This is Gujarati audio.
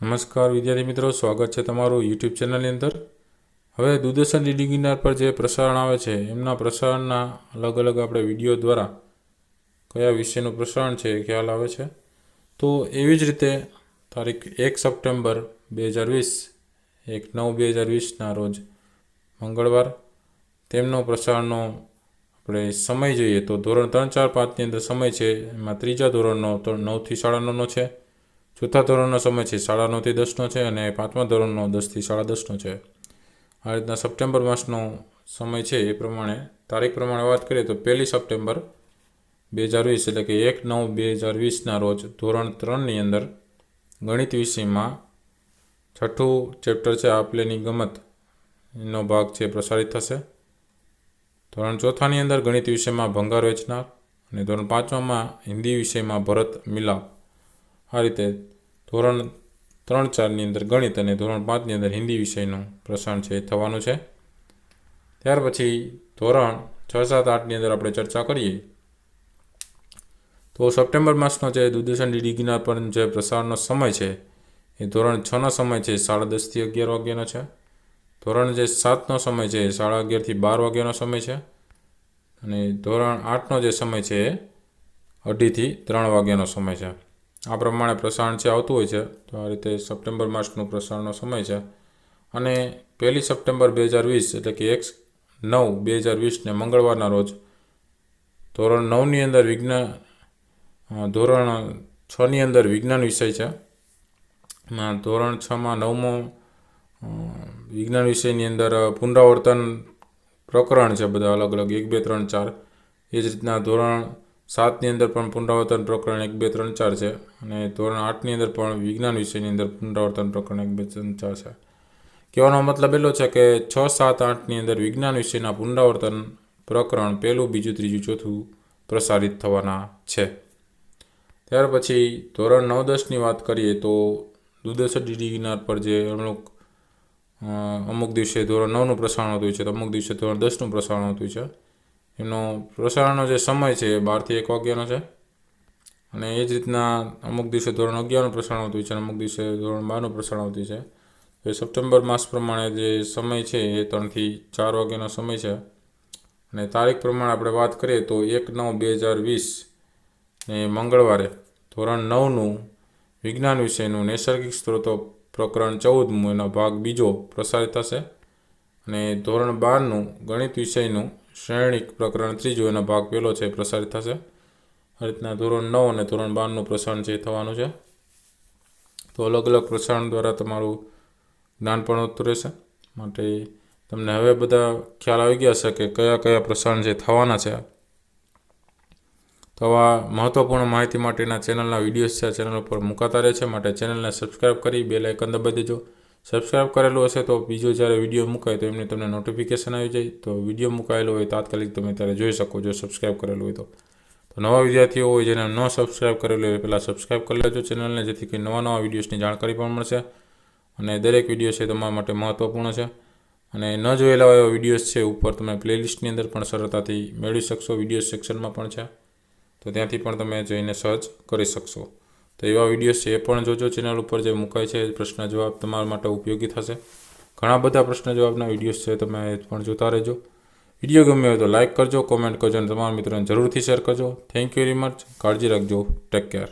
નમસ્કાર વિદ્યાર્થી મિત્રો, સ્વાગત છે તમારું યુટ્યુબ ચેનલની અંદર। હવે દૂરદર્શન ડીડી ગિરનાર પર જે પ્રસારણ આવે છે એમના પ્રસારણના અલગ અલગ આપણે વિડીયો દ્વારા કયા વિષયનું પ્રસારણ છે એ ખ્યાલ આવે છે। તો એવી જ રીતે તારીખ 1 સપ્ટેમ્બર 2020 1/9/2020ના રોજ મંગળવાર તેમનો પ્રસારણનો આપણે સમય જોઈએ તો ધોરણ 3, 4, 5ની અંદર સમય છે એમાં ત્રીજા ધોરણનો 9 થી 9:30નો છે, ચોથા ધોરણનો સમય છે 9:30 થી 10નો છે અને પાંચમા ધોરણનો 10 થી 10:30નો છે। આ રીતના સપ્ટેમ્બર માસનો સમય છે એ પ્રમાણે તારીખ પ્રમાણે વાત કરીએ તો 1 સપ્ટેમ્બર 2020 એટલે કે 1/9/2020ના રોજ ધોરણ 3ની અંદર ગણિત વિષયમાં છઠ્ઠું ચેપ્ટર છે આપલેની ગમત એનો ભાગ છે પ્રસારિત થશે। ધોરણ 4ની અંદર ગણિત વિષયમાં ભંગાર વેચનાર અને ધોરણ 5માં હિન્દી વિષયમાં ભરત મિલાપ। આ રીતે ધોરણ 3, 4ની અંદર ગણિત અને ધોરણ 5ની અંદર હિન્દી વિષયનું પ્રસારણ છે એ થવાનું છે। ત્યાર પછી ધોરણ 6, 7, 8ની અંદર આપણે ચર્ચા કરીએ તો સપ્ટેમ્બર માસનો જે દૂરદર્શન ડીડી ગિરનાર પર જે પ્રસારણનો સમય છે એ ધોરણ 6નો સમય છે 10:30 થી 11 વાગ્યાનો છે। ધોરણ 7નો સમય છે 11:30 થી 12 વાગ્યાનો સમય છે અને ધોરણ 8નો જે સમય છે એ 2:30 થી 3 વાગ્યાનો સમય છે। આ પ્રમાણે પ્રસારણ છે આવતું હોય છે। તો આ રીતે સપ્ટેમ્બર માસનો પ્રસારણનો સમય છે અને 1 સપ્ટેમ્બર 2020 એટલે કે 1/9/2020ને મંગળવારના રોજ ધોરણ 9ની અંદર ધોરણ 6ની અંદર વિજ્ઞાન વિષય છે। ધોરણ 6માં 9મો વિજ્ઞાન વિષયની અંદર પુનરાવર્તન પ્રકરણ છે બધા અલગ અલગ 1, 2, 3, 4। એ જ રીતના ધોરણ 7ની અંદર પણ પુનરાવર્તન પ્રકરણ 1, 2, 3, 4 છે અને ધોરણ 8ની અંદર પણ વિજ્ઞાન વિષયની અંદર પુનરાવર્તન પ્રકરણ 1, 2, 3, 4 છે। કહેવાનો મતલબ એટલો છે કે 6, 7, 8ની અંદર વિજ્ઞાન વિષયના પુનરાવર્તન પ્રકરણ 1, 2, 3, 4 પ્રસારિત થવાના છે। ત્યાર પછી ધોરણ 9, 10ની વાત કરીએ તો દૂરદર્શન ડીડી ગિરનાર પર જે અમુક દિવસે ધોરણ 9નું પ્રસારણ હોતું હોય છે તો અમુક દિવસે ધોરણ 10નું પ્રસારણ હોતું હોય છે। એનો પ્રસારણનો જે સમય છે 12 થી 1 વાગ્યાનો છે અને એ જ રીતના અમુક દિવસે ધોરણ 11નું પ્રસારણ હોતું હોય છે અને અમુક દિવસે ધોરણ 12નું પ્રસારણ હોતું છે। તો સપ્ટેમ્બર માસ પ્રમાણે જે સમય છે એ 3 થી 4 વાગ્યાનો સમય છે અને તારીખ પ્રમાણે આપણે વાત કરીએ તો 1/9/2020 ને મંગળવારે ધોરણ 9નું વિજ્ઞાન વિષયનું નૈસર્ગિક સ્ત્રોતો પ્રકરણ 14મું એનો ભાગ બીજો પ્રસારિત થશે અને ધોરણ 12નું ગણિત વિષયનું શ્રેણિક પ્રકરણ 3 એનો ભાગ પહેલો છે પ્રસારિત થશે। આ રીતના ધોરણ 9 અને ધોરણ 12નું પ્રસારણ છે થવાનું છે। તો અલગ અલગ પ્રસારણ દ્વારા તમારું જ્ઞાન પણ વધતું રહેશે। માટે તમને હવે બધા ખ્યાલ આવી ગયા છે કે કયા કયા પ્રસારણ જે થવાના છે। તો આવા મહત્ત્વપૂર્ણ માહિતી માટેના ચેનલના વિડીયોઝ છે આ ચેનલ ઉપર મુકાતા રહે છે। માટે ચેનલને સબસ્ક્રાઈબ કરી બેલ આઇકન દબાવી દેજો। સબસ્ક્રાઈબ કરેલું હશે તો બીજો જ્યારે વિડીયો મુકાય તો એમની તમને નોટિફિકેશન આવી જાય તો વિડીયો મુકાયેલો હોય તાત્કાલિક તમે ત્યારે જોઈ શકો જો સબસ્ક્રાઈબ કરેલું હોય તો। નવા વિદ્યાર્થીઓ હોય જેને ન સબસ્ક્રાઈબ કરેલું હોય પહેલાં સબસ્ક્રાઈબ કરી લેજો ચેનલને, જેથી કરી નવા વિડીયોઝની જાણકારી પણ મળશે અને દરેક વિડીયો છે તમારા માટે મહત્ત્વપૂર્ણ છે અને ન જોયેલા એવા વિડીયોઝ છે ઉપર તમે પ્લેલિસ્ટની અંદર પણ સરળતાથી મેળવી શકશો, વિડીયો સેક્શનમાં પણ છે તો ત્યાંથી પણ તમે જઈને સર્ચ કરી શકશો। તો એવા વિડીયોઝ છે એ પણ જોજો ચેનલ ઉપર જે મુકાય છે પ્રશ્ન જવાબ તમારા માટે ઉપયોગી થશે। ઘણા બધા પ્રશ્ન જવાબના વિડીયોઝ છે તમે પણ જોતા રહેજો। વિડીયો ગમ્યો હોય તો લાઇક કરજો, કોમેન્ટ કરજો અને તમારા મિત્રોને જરૂરથી શેર કરજો। થેન્ક યુ વેરી મચ, કાળજી રાખજો, ટેક કેર।